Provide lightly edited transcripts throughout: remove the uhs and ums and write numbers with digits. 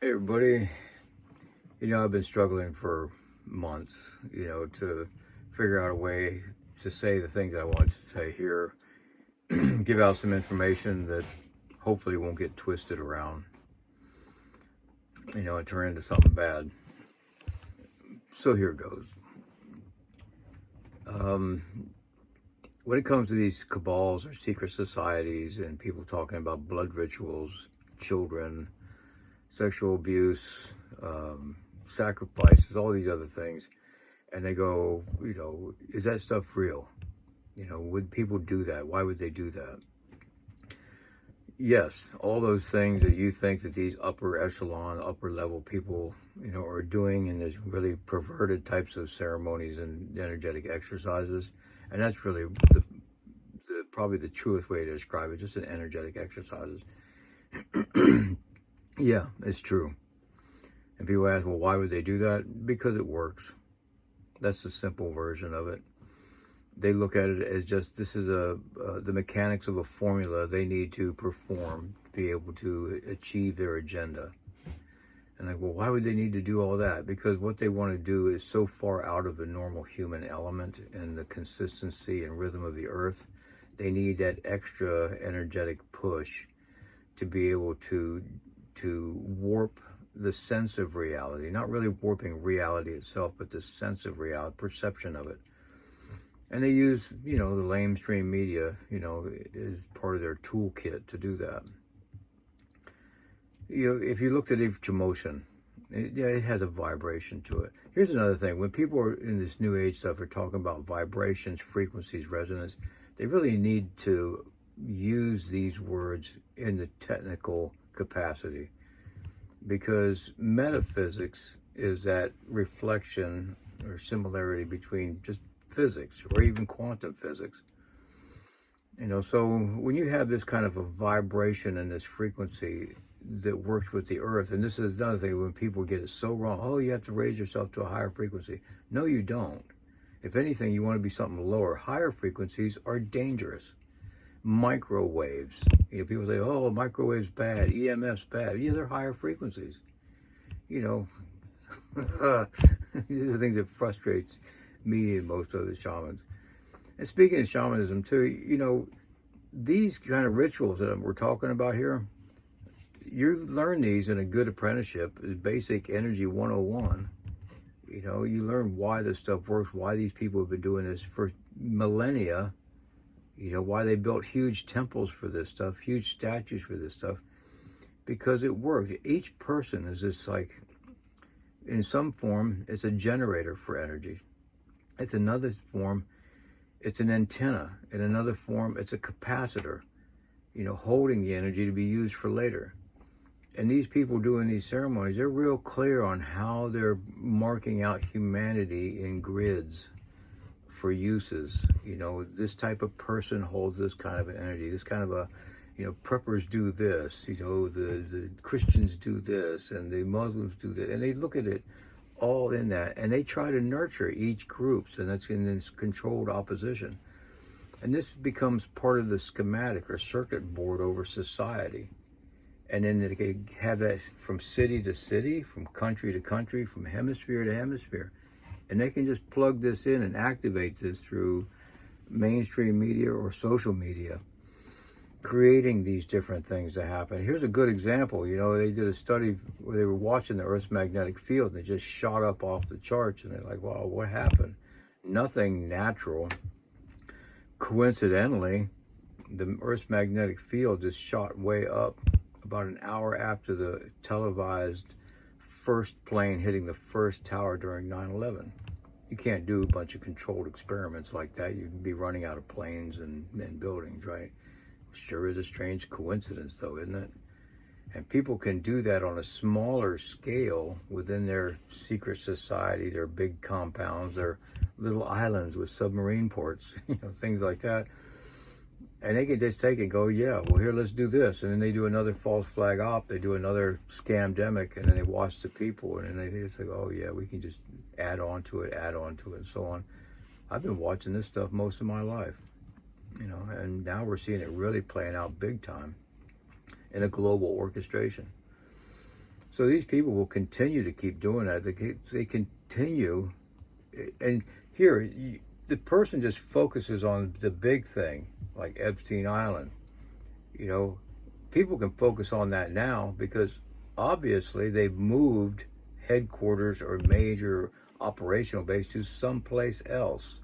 Hey everybody, I've been struggling for months, to figure out a way to say the things I want to say here, give out some information that hopefully won't get twisted around, and turn into something bad. So here goes. When it comes to these cabals or secret societies and people talking about blood rituals, children, sexual abuse, sacrifices, all these other things. And they go, is that stuff real? Would people do that? Why would they do that? Yes, all those things that you think that these upper echelon, upper level people, are doing in these really perverted types of ceremonies and energetic exercises. And that's really probably the truest way to describe it, just an energetic exercises. Yeah, it's true. And people ask, well, why would they do that? Because it works. That's the simple version of it. They look at it as just, this is the mechanics of a formula they need to perform to be able to achieve their agenda. And like, well, why would they need to do all that? Because what they want to do is so far out of the normal human element and the consistency and rhythm of the earth. They need that extra energetic push to be able to warp the sense of reality, not really warping reality itself, but the sense of reality, perception of it. And they use, the lamestream media, as part of their toolkit to do that. If you looked at each emotion, it has a vibration to it. Here's another thing. When people are in this new age stuff are talking about vibrations, frequencies, resonance, they really need to use these words in the technical capacity, because metaphysics is that reflection or similarity between just physics or even quantum physics. So when you have this kind of a vibration and this frequency that works with the earth, and this is another thing when people get it so wrong, oh, you have to raise yourself to a higher frequency. No, you don't. If anything, you want to be something lower. Higher frequencies are dangerous. Microwaves. People say, oh, microwaves bad, EMF's bad. Yeah, they're higher frequencies. These are the things that frustrates me and most other shamans. And speaking of shamanism too, these kind of rituals that we're talking about here, you learn these in a good apprenticeship, basic energy 101. You learn why this stuff works, why these people have been doing this for millennia. Why they built huge temples for this stuff, huge statues for this stuff, because it worked. Each person is just like, in some form, it's a generator for energy. It's another form, it's an antenna. In another form, it's a capacitor, holding the energy to be used for later. And these people doing these ceremonies, they're real clear on how they're marking out humanity in grids for uses. This type of person holds this kind of energy, this kind of a, preppers do this, the Christians do this, and the Muslims do that, and they look at it all in that, and they try to nurture each group, and that's in this controlled opposition. And this becomes part of the schematic or circuit board over society. And then they can have that from city to city, from country to country, from hemisphere to hemisphere. And they can just plug this in and activate this through mainstream media or social media, creating these different things to happen. Here's a good example. They did a study where they were watching the Earth's magnetic field, and it just shot up off the charts. And they're like, wow, what happened? Nothing natural. Coincidentally, the Earth's magnetic field just shot way up about an hour after the televised first plane hitting the first tower during 9/11. You can't do a bunch of controlled experiments like that. You'd be running out of planes and buildings, right? Sure is a strange coincidence, though, isn't it? And people can do that on a smaller scale within their secret society, their big compounds, their little islands with submarine ports, things like that. And they can just take it and go, yeah, well, here, let's do this. And then they do another false flag op. They do another scamdemic, and then they watch the people. And then they just like, oh, yeah, we can just add on to it, and so on. I've been watching this stuff most of my life, and now we're seeing it really playing out big time in a global orchestration. So these people will continue to keep doing that. They continue, and here, the person just focuses on the big thing, like Epstein Island. You know, people can focus on that now because obviously they've moved headquarters or major operational base to someplace else.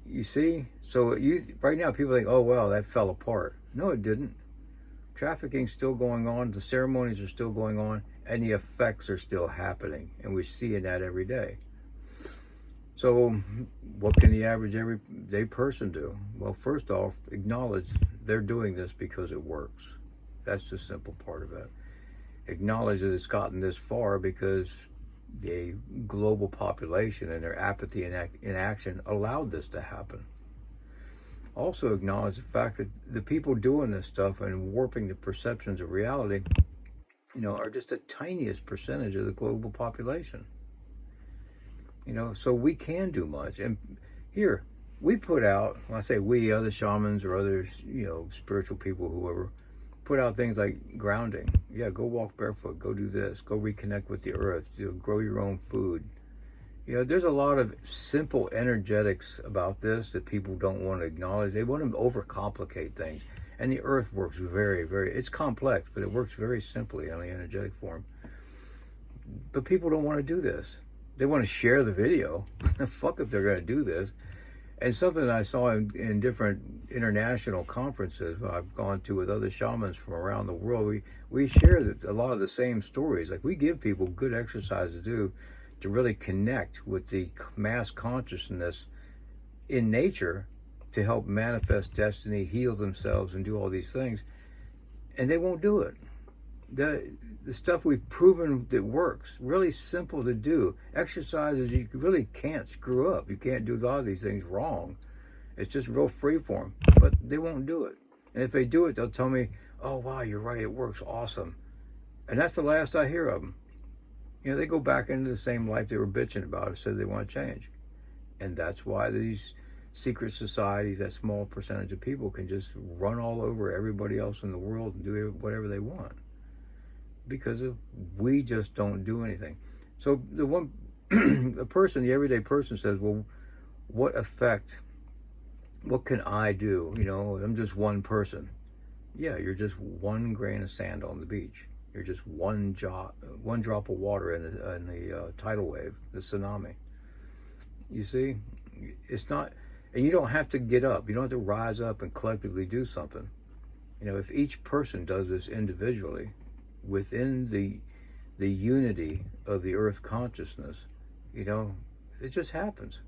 You see? So right now people think, oh, well, that fell apart. No, it didn't. Trafficking's still going on, the ceremonies are still going on, and the effects are still happening, and we're seeing that every day. So what can the average everyday person do? Well, first off, acknowledge they're doing this because it works. That's the simple part of it. Acknowledge that it's gotten this far because the global population and their apathy and inaction allowed this to happen. Also acknowledge the fact that the people doing this stuff and warping the perceptions of reality, are just the tiniest percentage of the global population. So we can do much. And here, we put out, when I say we, other shamans or others, spiritual people, whoever, put out things like grounding. Yeah, go walk barefoot, go do this, go reconnect with the earth, grow your own food. There's a lot of simple energetics about this that people don't want to acknowledge. They want to overcomplicate things. And the earth works very, very, it's complex, but it works very simply on the energetic form. But people don't want to do this. They want to share the video. Fuck if they're going to do this. And something I saw in different international conferences I've gone to with other shamans from around the world, we share a lot of the same stories. Like, we give people good exercise to do to really connect with the mass consciousness in nature to help manifest destiny, heal themselves, and do all these things. And they won't do it. The stuff we've proven that works, really simple to do. Exercises you really can't screw up. You can't do a lot of these things wrong. It's just real free form, but they won't do it. And if they do it, they'll tell me, oh, wow, you're right, it works awesome. And that's the last I hear of them. They go back into the same life they were bitching about and said they want to change. And that's why these secret societies, that small percentage of people, can just run all over everybody else in the world and do whatever they want. Because we just don't do anything. So the everyday person says, well, what can I do? I'm just one person. Yeah, you're just one grain of sand on the beach. You're just one drop of water in the tidal wave, the tsunami. You see, it's not, and you don't have to get up. You don't have to rise up and collectively do something. If each person does this individually, within the unity of the earth consciousness, it just happens.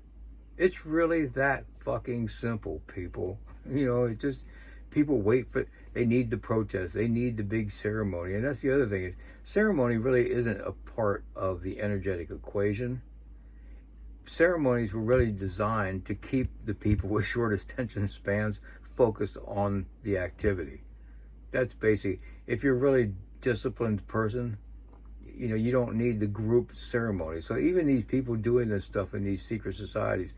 It's really that fucking simple, people. People wait for, they need the protest, they need the big ceremony. And that's the other thing, is ceremony really isn't a part of the energetic equation. Ceremonies were really designed to keep the people with short attention spans focused on the activity. That's basic. If you're really disciplined person, you don't need the group ceremony. So even these people doing this stuff in these secret societies,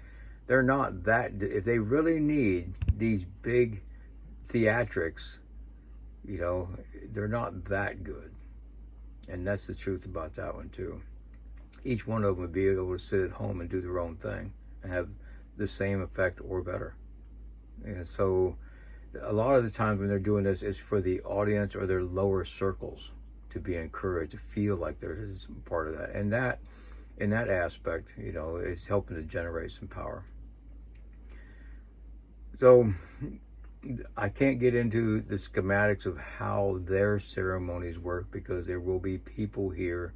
they're not that, if they really need these big theatrics, they're not that good. And that's the truth about that one too. Each one of them would be able to sit at home and do their own thing and have the same effect or better. So a lot of the times when they're doing this, it's for the audience or their lower circles to be encouraged, to feel like there's part of that. And that, in that aspect, is helping to generate some power. So I can't get into the schematics of how their ceremonies work, because there will be people here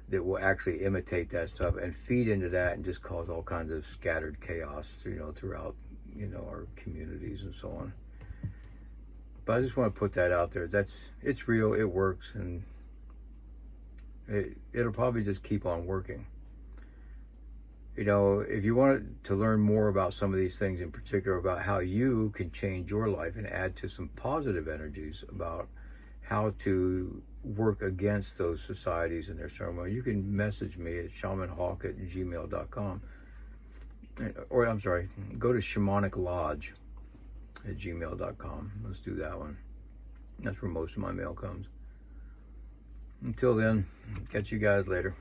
that will actually imitate that stuff and feed into that and just cause all kinds of scattered chaos, throughout, our communities and so on. But I just want to put that out there. It's real, it works, and it'll probably just keep on working. If you want to learn more about some of these things, in particular about how you can change your life and add to some positive energies about how to work against those societies and their ceremony, you can message me at shamanhawk@gmail.com. Or, I'm sorry, go to shamaniclodge@gmail.com. Let's do that one. That's where most of my mail comes. Until then, catch you guys later.